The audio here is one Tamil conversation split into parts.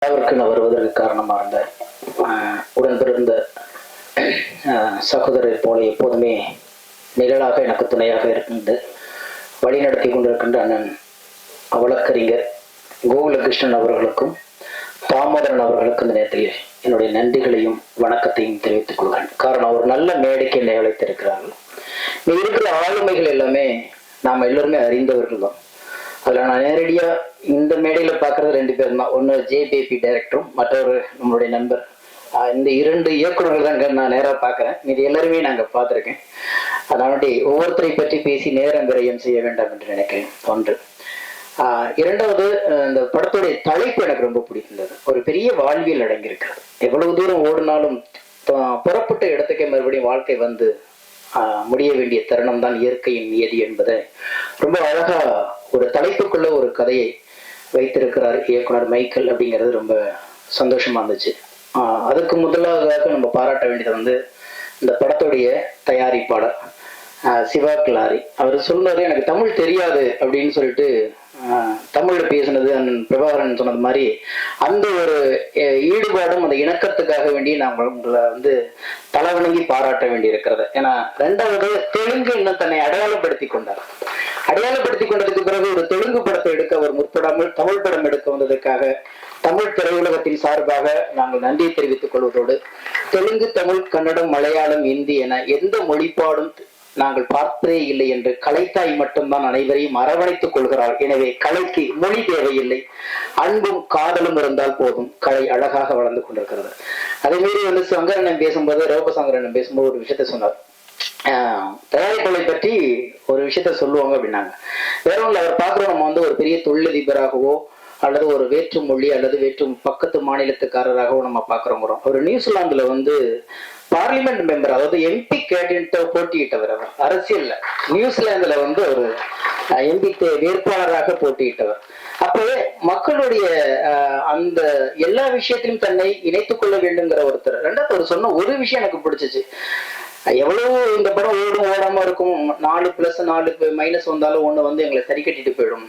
அவருக்கு நான் வருவதற்கு காரணமாக இருந்த உடன்பிறந்த சகோதரர் போல எப்போதுமே நிழலாக எனக்கு துணையாக இருக்கின்ற வழிநடத்தி கொண்டிருக்கின்ற அண்ணன் வழக்கறிஞர் கோகுலகிருஷ்ணன் அவர்களுக்கும் தாமோதரன் அவர்களுக்கும் இந்த நேரத்தில் என்னுடைய நன்றிகளையும் வணக்கத்தையும் தெரிவித்துக் கொள்கிறேன். காரணம், ஒரு நல்ல மேடைக்கு என்னை அழைத்திருக்கிறார்கள். நீ இருக்கிற ஆளுமைகள் எல்லாமே நாம் எல்லோருமே அறிந்தவர்கள் தான். அதில் நான் நேரடியாக இந்த மேடையில் பார்க்குறது 2 பேர் தான். ஒன்று ஜேபிபி டைரக்டரும், மற்றொரு நம்மளுடைய நண்பர். இந்த 2 இயக்குநர்கள் தாங்க நான் நேராக பார்க்குறேன். இது எல்லாருமே நாங்கள் பார்த்துருக்கேன். அதனால ஒவ்வொருத்தரை பற்றி பேசி நேரம் விரயம் செய்ய வேண்டாம் என்று நினைக்கிறேன். ஒன்று. இரண்டாவது, இந்த படத்துடைய தலைப்பு எனக்கு ரொம்ப பிடிக்கின்றது. ஒரு பெரிய வாழ்வியல் அடங்கியிருக்கிறது. எவ்வளவு தூரம் ஓடினாலும் புறப்பட்ட இடத்துக்கே மறுபடியும் வாழ்க்கை வந்து முடிய வேண்டிய தருணம் தான் இயற்கையின் நியதி என்பதை ரொம்ப அழகா ஒரு தலைப்புக்குள்ள ஒரு கதையை வைத்திருக்கிறார் இயக்குனர் மைக்கேல். அப்படிங்கிறது ரொம்ப சந்தோஷமா இருந்துச்சு. அதுக்கு முதலாக நம்ம பாராட்ட வேண்டியது வந்து இந்த படத்துடைய தயாரிப்பாளர் சிவா கிளாரி. அவர் சொன்னாரு, எனக்கு தமிழ் தெரியாது அப்படின்னு சொல்லிட்டு தமிழ்ல பேசினது அண்ணன் பிரபாகரன் சொன்னது மாதிரி அந்த ஒரு ஈடுபாடும் அந்த இணக்கத்துக்காக வேண்டி நாங்கள் உங்களை வந்து தலைவணங்கி பாராட்ட வேண்டி இருக்கிறது. ஏன்னா ரெண்டாவது, தெலுங்கு இன்னும் தன்னை அடையாளப்படுத்தி கொண்டார். அடையாளப்படுத்தி கொண்டதுக்கு பிறகு ஒரு தெலுங்கு படத்தை எடுக்க அவர் முற்படாமல் தமிழ் படம் எடுக்க வந்ததற்காக தமிழ் திரையுலகத்தின் சார்பாக நாங்கள் நன்றியை தெரிவித்துக் கொள்வதோடு, தெலுங்கு, தமிழ், கன்னடம், மலையாளம், இந்தி என எந்த மொழிப்பாடும் நாங்கள் பார்த்ததே இல்லை என்று கலைத்தாய் மட்டும்தான் அனைவரையும் அரவணைத்துக் கொள்கிறார். எனவே கலைக்கு மொழி தேவையில்லை, அன்பும் காதலும் இருந்தால் போதும். கலை அழகாக வளர்ந்து கொண்டிருக்கிறது. அதே மாரி வந்து சங்கரன் பேசும்போது, ரோபசங்கரன் பேசும்போது ஒரு விஷயத்த சொன்னார். தயாரிப்புகளை பற்றி ஒரு விஷயத்த சொல்லுவாங்க அப்படின்னாங்க. வேற ஒன்று, அவர் பார்க்குறோம், நம்ம வந்து ஒரு பெரிய தொழிலதிபராகவோ அல்லது ஒரு வேற்று மொழி அல்லது வேற்று பக்கத்து மாநிலத்துக்காரராகவும் நம்ம பார்க்குறோம். ஒரு நியூசிலாந்துல வந்து பார்லிமெண்ட் மெம்பர், அதாவது எம்பி கேண்டிடேட்டை போட்டியிட்டவர். அவர் அரசியல்ல நியூசிலாந்துல வந்து ஒரு எம்பி வேட்பாளராக போட்டியிட்டவர். அப்பவே மக்களுடைய அந்த எல்லா விஷயத்திலும் தன்னை இணைத்துக் கொள்ள வேண்டுங்கிற ஒருத்தர். ரெண்டாவது, அவர் சொன்ன ஒரு விஷயம் எனக்கு பிடிச்சிச்சு. எவ்வளவு இந்த படம் ஓடும் ஓடாம இருக்கும், 4+4 வந்தாலும் ஒண்ணு வந்து எங்களை சரி கட்டிட்டு போயிடும்,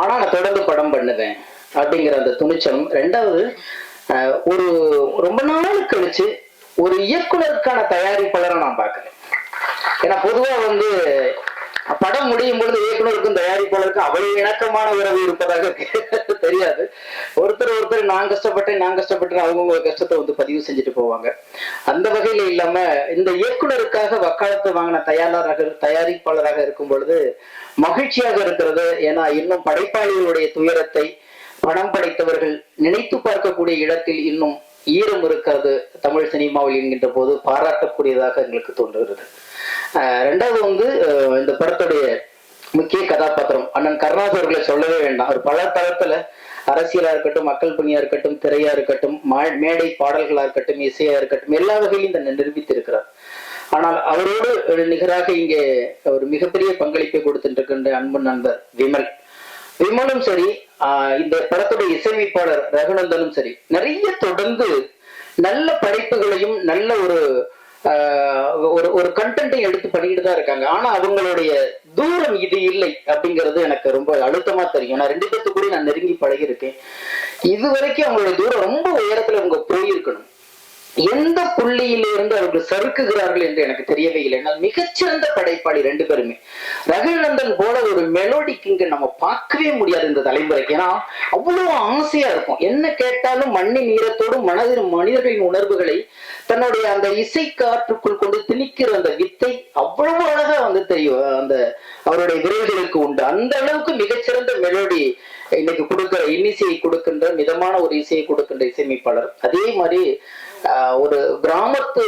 ஆனா நான் தொடர்ந்து படம் பண்ணுவேன் அப்படிங்கிற அந்த துணிச்சலும். ரெண்டாவது, ஒரு ரொம்ப நாள் கழிச்சு ஒரு இயக்குனருக்கான தயாரிப்பாளரை நான் பார்க்கிறேன். ஏன்னா பொதுவா வந்து படம் முடியும் பொழுது இயக்குனருக்கும் தயாரிப்பாளருக்கும் அவ்வளவு இணக்கமான உறவு இருப்பதாக தெரியாது. ஒருத்தர் நான் கஷ்டப்பட்டேன் அவங்கவுங்க கஷ்டத்தை வந்து பதிவு செஞ்சுட்டு போவாங்க. அந்த வகையில இல்லாம இந்த இயக்குனருக்காக வக்காலத்து வாங்கின தயாரிப்பாளராக இருக்கும் பொழுது மகிழ்ச்சியாக இருக்கிறது. ஏன்னா இன்னும் படைப்பாளிகளுடைய துயரத்தை படம் படைத்தவர்கள் நினைத்து பார்க்கக்கூடிய இடத்தில் இன்னும் ஈரம் இருக்கிறது தமிழ் சினிமாவில் என்கின்ற போது பாராட்டக்கூடியதாக எங்களுக்கு தோன்றுகிறது. ரெண்டாவது வந்து இந்த படத்துடைய முக்கிய கதாபாத்திரம் அண்ணன் கருணாஸ் அவர்களை சொல்லவே வேண்டாம். அவர் பல தளத்துல அரசியலா இருக்கட்டும், மக்கள் பணியா இருக்கட்டும், திரையா இருக்கட்டும், மேடை பாடல்களா இருக்கட்டும், இசையா இருக்கட்டும், எல்லா வகையிலும் தன்னை நிரூபித்திருக்கிறார். ஆனால் அவரோடு நிகராக இங்கே ஒரு மிகப்பெரிய பங்களிப்பை கொடுத்துட்டு அன்பு நண்பர் விமலும் சரி, இந்த படத்துடைய இசையமைப்பாளர் ரகுநந்தனும் சரி, நிறைய தொடர்ந்து நல்ல படைப்புகளையும் நல்ல ஒரு கண்டென்ட்டையும் எடுத்து பண்ணிட்டு தான் இருக்காங்க. ஆனா அவங்களுடைய தூரம் இது இல்லை அப்படிங்கிறது எனக்கு ரொம்ப அழுத்தமா தெரியும். நான் 2 பேர்த்து கூட நான் நெருங்கி பழகிருக்கேன். இது வரைக்கும் அவங்களுடைய தூரம் ரொம்ப உயரத்துல அவங்க போயிருக்கணும். எந்த புள்ளியிலிருந்து அவர்கள் சறுக்குகிறார்கள் என்று எனக்கு தெரியவே இல்லை. என்னால் மிகச்சிறந்த படைப்பாளி 2 பேருமே. ரகுநந்தன் போல ஒரு மெலோடிக்கு இங்க நம்ம பார்க்கவே முடியாது இந்த தலைமுறைக்கு. ஏன்னா அவ்வளவு ஆசையா இருக்கும். என்ன கேட்டாலும் மண்ணின் ஈரத்தோடும் மனிதர்களின் உணர்வுகளை தன்னுடைய அந்த இசை காற்றுக்குள் கொண்டு திணிக்கிற அந்த வித்தை அவ்வளவு அழகா வந்து தெரியும். அந்த அவருடைய விரைவுகளுக்கு உண்டு. அந்த அளவுக்கு மிகச்சிறந்த மெலோடி இன்னைக்கு கொடுக்கிற இன்னிசையை கொடுக்கின்ற மிதமான ஒரு இசையை கொடுக்கின்ற இசையமைப்பாளர். அதே மாதிரி ஒரு கிராமத்து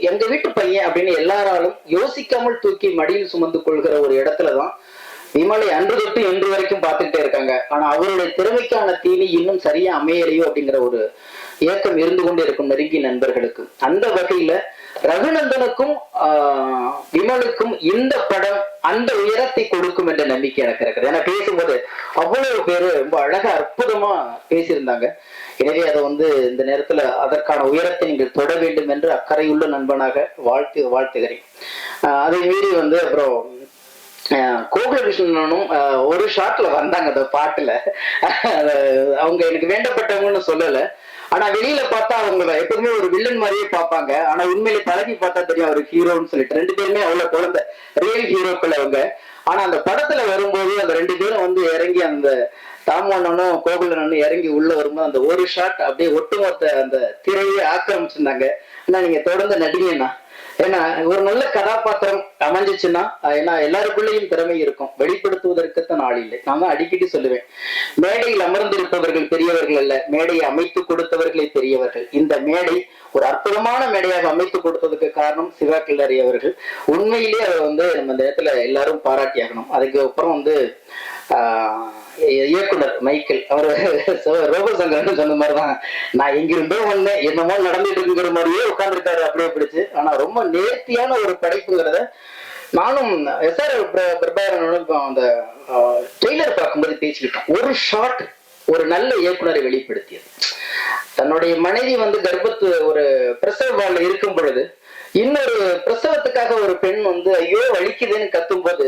எங்க வீட்டு பையன் அப்படின்னு எல்லாராலும் யோசிக்காமல் தூக்கி மடியில் சுமந்து கொள்கிற ஒரு இடத்துலதான் விமலை அன்று தொட்டு இன்று வரைக்கும் பார்த்துக்கிட்டே இருக்காங்க. ஆனா அவருடைய திறமைக்கான தீனி இன்னும் சரியா அமையலையோ அப்படிங்கிற ஒரு ஏக்கம் இருந்து கொண்டே இருக்கும் நெருங்கிய நண்பர்களுக்கு. அந்த வகையில ரகுநந்தனுக்கும் விமலுக்கும் இந்த படம் அந்த உயரத்தை கொடுக்கும் என்ற நம்பிக்கை எனக்கு இருக்குது. ஏன்னா பேசும்போது அவ்வளவு பேரு ரொம்ப அழகா அற்புதமா பேசியிருந்தாங்க. எனவே அதை வந்து இந்த நேரத்துல அதற்கான உயரத்தை நீங்கள் தொட வேண்டும் என்று அக்கறையுள்ள நண்பனாக வாழ்த்துகிறேன். அதை மீறி வந்து அப்புறம் கோகுலகிருஷ்ணனும் ஒரு ஷாட்ல வந்தாங்க அந்த பாட்டுல. அவங்க எனக்கு வேண்டப்பட்டவங்கன்னு சொல்லல. ஆனா வெளியில பார்த்தா அவங்கள எப்பவுமே ஒரு வில்லன் மாதிரியே பார்ப்பாங்க. ஆனா உண்மையிலே பழகி பார்த்தா தெரியும் அவர் ஹீரோன்னு சொல்லிட்டு. ரெண்டு பேருமே அவ்வளவு குழந்தை, ரியல் ஹீரோக்கள் அவங்க. ஆனா அந்த படத்துல வரும்போது அந்த ரெண்டு பேரும் வந்து இறங்கி, அந்த தாமோனனும் கோகுலனும் இறங்கி உள்ள வரும்போது அந்த ஒரு ஷாட் அப்படியே ஒட்டுமொத்த அந்த திரையை ஆக்கிரமிச்சிருந்தாங்க. ஆனா நீங்க தொடர்ந்து நடிகன்னா, ஏன்னா ஒரு நல்ல கதாபாத்திரம் அமைஞ்சிச்சுன்னா, ஏன்னா எல்லாருக்குள்ளேயும் திறமை இருக்கும், வெளிப்படுத்துவதற்குத்தான் ஆள் இல்லை. நான் தான் அடிக்கடி சொல்லுவேன், மேடையில் அமர்ந்திருப்பவர்கள் பெரியவர்கள் அல்ல, மேடையை அமைத்து கொடுத்தவர்களே பெரியவர்கள். இந்த மேடை ஒரு அற்புதமான மேடையாக அமைத்து கொடுத்ததுக்கு காரணம் சிவா கில்லாரி அவர்கள். உண்மையிலேயே அதை வந்து நம்ம இந்த இடத்துல எல்லாரும் பாராட்டியாகணும். அதுக்கு அப்புறம் வந்து இயக்குனர் மைக்கேல் அவர் ரோபசங்கரன் சொன்ன மாதிரிதான், நான் எங்கிருந்தோ வந்தேன், என்னமோ நடந்துட்டு இருக்குங்கிற மாதிரியே உட்கார்ந்துருக்காரு அப்படியே பிடிச்சு. ஆனா ரொம்ப நேர்த்தியான ஒரு படைப்புங்கிறத நானும் எஸ்ஆர் பிரபாகரனும் அந்த ட்ரெய்லர் பார்க்கும்போது பேசிக்கிட்டோம். ஒரு ஷாட் ஒரு நல்ல இயக்குனரை வெளிப்படுத்தியது. தன்னுடைய மனைவி வந்து கர்ப்பத்து ஒரு பிரசவ வார்டுல இருக்கும் பொழுது, இன்னொரு பிரசவத்துக்காக ஒரு பெண் வந்து ஐயோ வலிக்குதுன்னு கத்தும் போது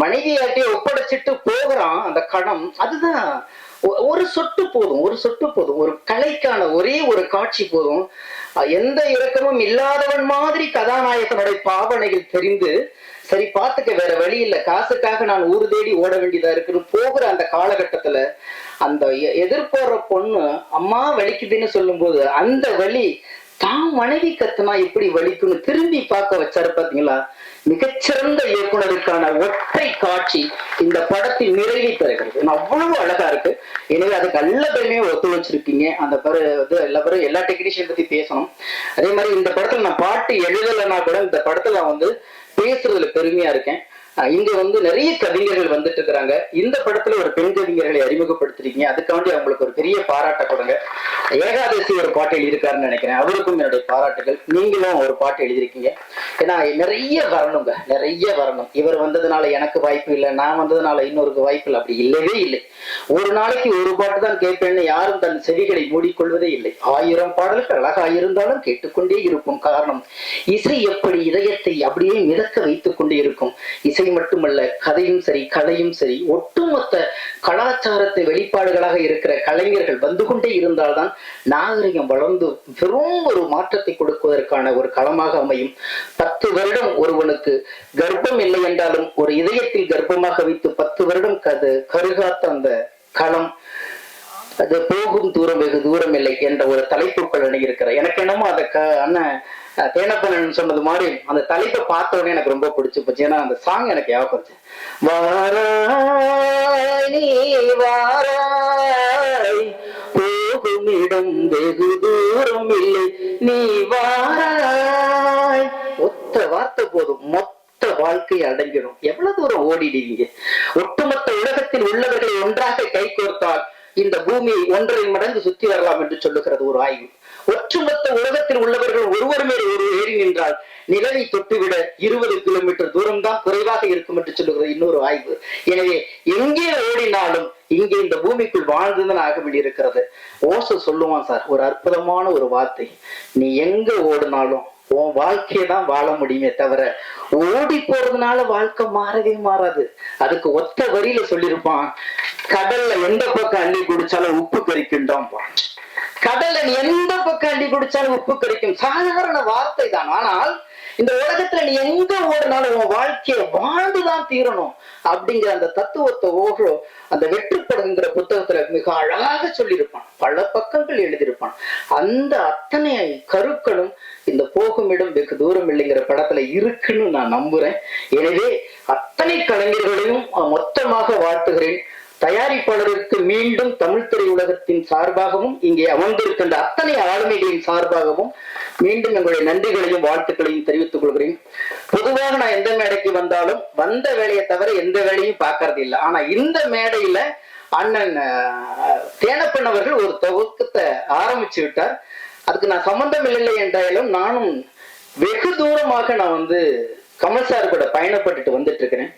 மனைவியாட்டிய ஒப்படைச்சிட்டு போகிறான் அந்த கணம். அதுதான் ஒரு சொட்டு போதும், ஒரு சொட்டு போதும், ஒரு கலைக்கான ஒரே ஒரு காட்சி போதும். எந்த இரக்கமும் இல்லாதவன் மாதிரி கதாநாயகனுடைய பாவனைகள் தெரிந்து, சரி பாத்துக்க வேற வழி இல்லை, காசுக்காக நான் ஊர் தேடி ஓட வேண்டியதா இருக்குன்னு போகிற அந்த காலகட்டத்துல அந்த எதிர்போற பொண்ணு அம்மா வலிக்குதுன்னு சொல்லும் போது அந்த வலி தான் மனைவி கத்துனா எப்படி வலிக்குன்னு திரும்பி பார்க்க வச்சாரு பாத்தீங்களா. மிகச்சிறந்த இயக்குனருக்கான ஒற்றை காட்சி இந்த படத்தின் நிறைவை தருகிறது. அவ்வளவு அழகா இருக்கு. எனவே அதுக்கு எல்லா பேருமே ஒத்துழைச்சிருக்கீங்க. அந்த எல்லா பேரும் எல்லா டெக்னீஷியன் பத்தி பேசணும். அதே மாதிரி இந்த படத்துல நான் பாட்டு எழுதலைன்னா கூட இந்த படத்துல வந்து பேசுறதுல பெருமையா இருக்கேன். இங்க வந்து நிறைய கவிஞர்கள் வந்துட்டு இருக்கிறாங்க. இந்த படத்துல ஒரு பெண் கவிஞர்களை அறிமுகப்படுத்திருக்கீங்க, அதுக்காண்டி அவங்களுக்கு ஒரு பெரிய பாராட்ட கொடுங்க. ஏகாதசி ஒரு பாட்டு எழுதியிருக்காருன்னு நினைக்கிறேன், அவருக்கும் என்னுடைய பாராட்டுகள். நீங்களும் ஒரு பாட்டு எழுதியிருக்கீங்க. ஏன்னா நிறைய வரணுங்க, நிறைய வரணும். இவர் வந்ததுனால எனக்கு வாய்ப்பு இல்லை, நான் வந்ததுனால இன்னொருக்கு வாய்ப்பு இல்லை, அப்படி இல்லவே இல்லை. ஒரு நாளைக்கு ஒரு பாட்டு தான் கேட்பேன்னு யாரும் தன் செவிகளை மூடிக்கொள்வதே இல்லை. 1000 பாடல்கள் அழகாயிருந்தாலும் கேட்டுக்கொண்டே இருக்கும். காரணம், இசை எப்படி இதயத்தை அப்படியே மிதக்க வைத்துக் கொண்டே இருக்கும். இசை மட்டுமல்ல, கதையும் சரி, கலையும் சரி, ஒட்டுமொத்த கலாச்சாரத்தை வெளிப்பாடுகளாக இருக்கிற கலைஞர்கள் வந்து கொண்டே இருந்தால்தான் நாகரிகம் வளர்ந்து வெறும் ஒரு மாற்றத்தை கொடுப்பதற்கான ஒரு களமாக அமையும். 10 வருடம் ஒருவனுக்கு கர்ப்பம் இல்லை என்றாலும் ஒரு இதயத்தில் கர்ப்பமாக வைத்து 10 வருடம் கருகாத்த அந்த களம், அது போகும் தூரம் வெகு தூரம் இல்லை என்ற ஒரு தலைப்புக்குள் அணுகியிருக்கிற எனக்கு என்னமோ அதை அண்ணன் தேனப்பன் சொன்னது மாதிரி அந்த தலைப்பை பார்த்த உடனே எனக்கு ரொம்ப பிடிச்சு போச்சு. ஏன்னா அந்த சாங் எனக்கு ஞாபகம். வாராய் போகும் இடம் வெகு தூரம் இல்லை, நீ வாராய். ஒத்த வார்த்தை போதும், மொத்த வாழ்க்கை அடங்கிடும். எவ்வளவு தூரம் ஓடிடுவீங்க. ஒட்டுமொத்த உலகத்தில் உள்ளவர்களை ஒன்றாக கை கோர்த்தால் இந்த பூமி 1.5 மடங்கு சுத்தி வரலாம் என்று சொல்லுகிறது ஒரு ஆய்வு. ஒட்டுமொத்த உலகத்தில் உள்ளவர்கள் ஒருவர் மேல் ஒரு ஏறி நின்றால் நிலவை தொட்டுவிட 20 கிலோமீட்டர் தூரம் தான் குறைவாக இருக்கும் என்று சொல்லுகிறது இன்னொரு ஆய்வு. எனவே எங்கே ஓடினாலும் இங்கே இந்த பூமிக்குள் வாழ்ந்துதான் ஆக வேண்டியிருக்கிறது. ஓசோ சொல்லுவான் சார், ஒரு அற்புதமான ஒரு வார்த்தை, நீ எங்க ஓடினாலும் உன் வாழ்க்கையை தான் வாழ முடியுமே தவிர ஓடி போறதுனால வாழ்க்கை மாறவே மாறாது. அதுக்கு ஒத்த வரியில சொல்லியிருப்பான், கடல்ல எந்த பக்கம் அள்ளி குடிச்சாலும் உப்பு கரிக்கின்றோம். கடல்ல எந்த பக்கம் அள்ளி குடிச்சாலும் உப்பு கரிக்கும், சாதாரண வார்த்தை தான். ஆனால் இந்த உலகத்துல நீ எங்க ஓடினாலும் உன் வாழ்க்கையை வாழ்ந்துதான் தீரணும் அப்படிங்கிற அந்த தத்துவத்தை ஓகோ அந்த வெற்றிப்படுங்கிற புத்தகத்துல மிக அழகாக சொல்லியிருப்பான். பல பக்கங்கள் எழுதியிருப்பான். அந்த அத்தனை கருக்களும் இந்த போகும் இடம் வெகு தூரம் இல்லைங்கிற படத்துல இருக்குன்னு நான் நம்புறேன். எனவே அத்தனை கலைஞர்களையும் மொத்தமாக வாழ்த்துகிறேன். தயாரிப்பாளருக்கு மீண்டும் தமிழ் திரையுலகத்தின் சார்பாகவும் இங்கே அமர்ந்திருக்கின்ற அத்தனை ஆளுமைகளின் சார்பாகவும் மீண்டும் எங்களுடைய நன்றிகளையும் வாழ்த்துக்களையும் தெரிவித்துக் கொள்கிறேன். பொதுவாக நான் எந்த மேடைக்கு வந்தாலும் வந்த வேலையை தவிர எந்த வேலையும் பார்க்கறது இல்லை. ஆனா இந்த மேடையில அண்ணன் தேனப்பன் அவர்கள் ஒரு துவக்கத்தை ஆரம்பிச்சு விட்டார். அதுக்கு நான் சம்பந்தம் இல்லை என்றாலும் நானும் வெகு தூரமாக நான் வந்து கமல் சார் கூட பயணப்பட்டுட்டு வந்துட்டு இருக்கிறேன்.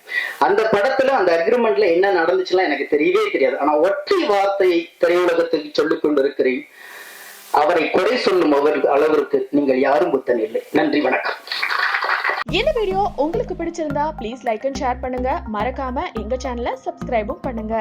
அந்த படத்துல அந்த அக்ரிமெண்ட்ல என்ன நடந்துச்சுலாம் எனக்கு தெரியவே தெரியாது. ஆனா ஒற்றை வார்த்தையை திரையுலகத்துக்கு சொல்லிக் கொண்டிருக்கிறேன், அவரை குறை சொல்லும் அளவிற்கு நீங்கள் யாரும் புத்தன் இல்லை. நன்றி, வணக்கம். இந்த வீடியோ உங்களுக்கு பிடிச்சிருந்தா ப்ளீஸ் லைக் அண்ட் ஷேர் பண்ணுங்க. மறக்காம எங்க சேனலை சப்ஸ்கிரைபும் பண்ணுங்க.